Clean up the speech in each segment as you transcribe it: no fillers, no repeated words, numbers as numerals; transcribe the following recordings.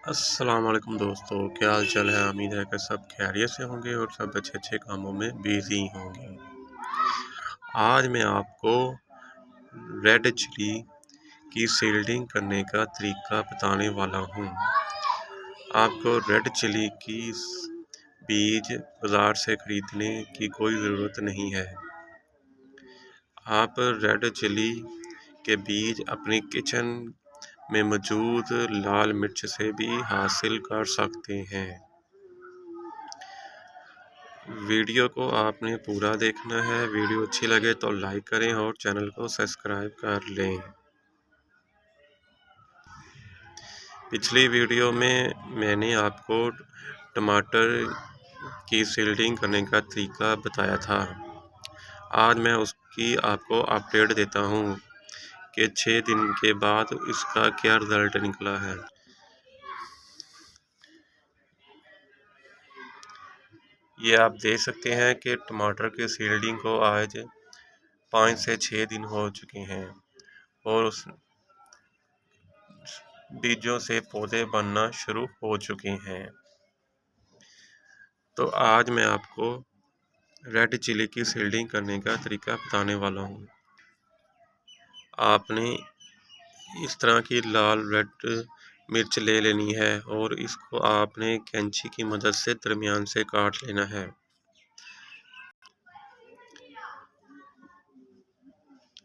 अस्सलाम वालेकुम दोस्तों, क्या हाल चाल है। उम्मीद है कि सब खैरियत से होंगे और सब अच्छे अच्छे कामों में बिजी होंगे। आज मैं आपको रेड चिली की सील्डिंग करने का तरीका बताने वाला हूँ। आपको रेड चिली की बीज बाज़ार से ख़रीदने की कोई ज़रूरत नहीं है। आप रेड चिली के बीज अपनी किचन में मौजूद लाल मिर्च से भी हासिल कर सकते हैं। वीडियो को आपने पूरा देखना है। वीडियो अच्छी लगे तो लाइक करें और चैनल को सब्सक्राइब कर लें। पिछली वीडियो में मैंने आपको टमाटर की सील्डिंग करने का तरीका बताया था। आज मैं उसकी आपको अपडेट देता हूँ कि 6 दिन के बाद इसका क्या रिज़ल्ट निकला है। ये आप देख सकते हैं कि टमाटर की सील्डिंग को आज 5 से 6 दिन हो चुके हैं और उस बीजों से पौधे बनना शुरू हो चुके हैं। तो आज मैं आपको रेड चिली की सील्डिंग करने का तरीका बताने वाला हूँ। आपने इस तरह की लाल रेड मिर्च ले लेनी है और इसको आपने कैंची की मदद से दरमियान से काट लेना है।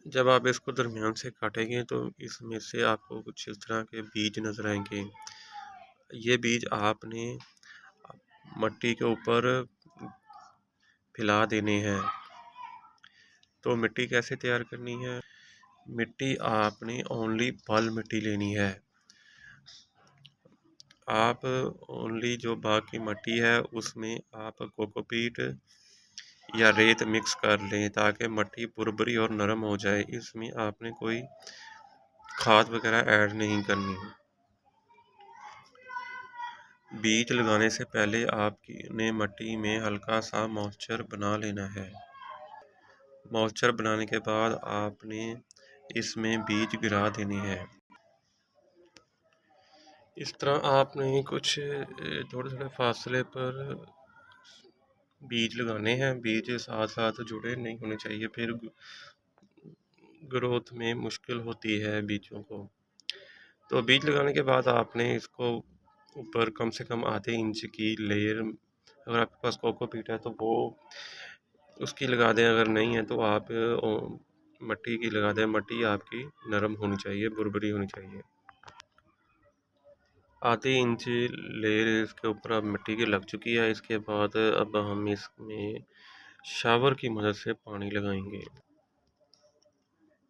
जब आप इसको दरमियान से काटेंगे तो इसमें से आपको कुछ इस तरह के बीज नज़र आएंगे। ये बीज आपने मिट्टी के ऊपर फैला देने हैं। तो मिट्टी कैसे तैयार करनी है? मिट्टी आपने ओनली बल मिट्टी लेनी है। आप ओनली जो बाग की मिट्टी है उसमें आप कोकोपीट या रेत मिक्स कर लें ताकि मिट्टी बुरबुरी और नरम हो जाए। इसमें आपने कोई खाद वगैरह ऐड नहीं करनी। बीज लगाने से पहले आपने मिट्टी में हल्का सा मॉइस्चर बना लेना है। मॉइस्चर बनाने के बाद आपने इसमें बीज गिरा देने हैं। इस तरह आपने कुछ थोड़े थोड़े फासले पर बीज लगाने हैं। बीज साथ साथ जुड़े नहीं होने चाहिए, फिर ग्रोथ में मुश्किल होती है बीजों को। तो बीज लगाने के बाद आपने इसको ऊपर कम से कम आधे इंच की लेयर, अगर आपके पास कोकोपीट है तो वो उसकी लगा दें, अगर नहीं है तो आप मिट्टी की लगा दें। मिट्टी आपकी नरम होनी चाहिए, बुरबुरी होनी चाहिए। आधे इंच लेयर इसके ऊपर अब मिट्टी की लग चुकी है। इसके बाद अब हम इसमें शावर की मदद से पानी लगाएंगे।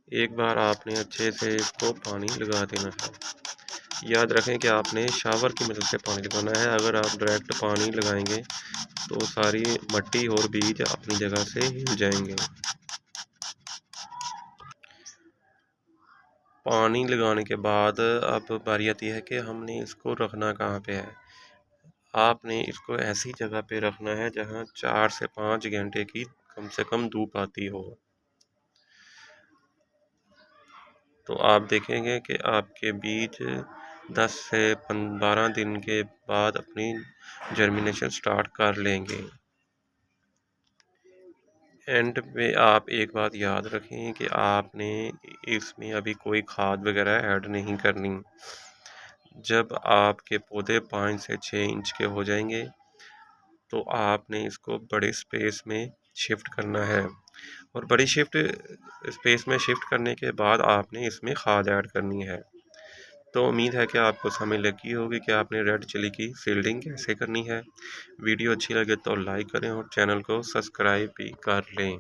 एक बार आपने अच्छे से इसको पानी लगा देना है। याद रखें कि आपने शावर की मदद से पानी लगाना है। अगर आप डायरेक्ट पानी लगाएंगे तो सारी मिट्टी और बीज अपनी जगह से हिल जाएंगे। पानी लगाने के बाद अब बारी आती है कि हमने इसको रखना कहाँ पे है। आपने इसको ऐसी जगह पे रखना है जहाँ 4 से 5 घंटे की कम से कम धूप आती हो। तो आप देखेंगे कि आपके बीज 10 से 12 दिन के बाद अपनी जर्मिनेशन स्टार्ट कर लेंगे। एंड में आप एक बात याद रखें कि आपने इसमें अभी कोई खाद वगैरह ऐड नहीं करनी। जब आपके पौधे 5 से 6 इंच के हो जाएंगे तो आपने इसको बड़े स्पेस में शिफ्ट करना है और बड़ी स्पेस में शिफ्ट करने के बाद आपने इसमें खाद ऐड करनी है। तो उम्मीद है कि आपको समझ लगी होगी कि आपने रेड चिली की सील्डिंग कैसे करनी है। वीडियो अच्छी लगे तो लाइक करें और चैनल को सब्सक्राइब भी कर लें।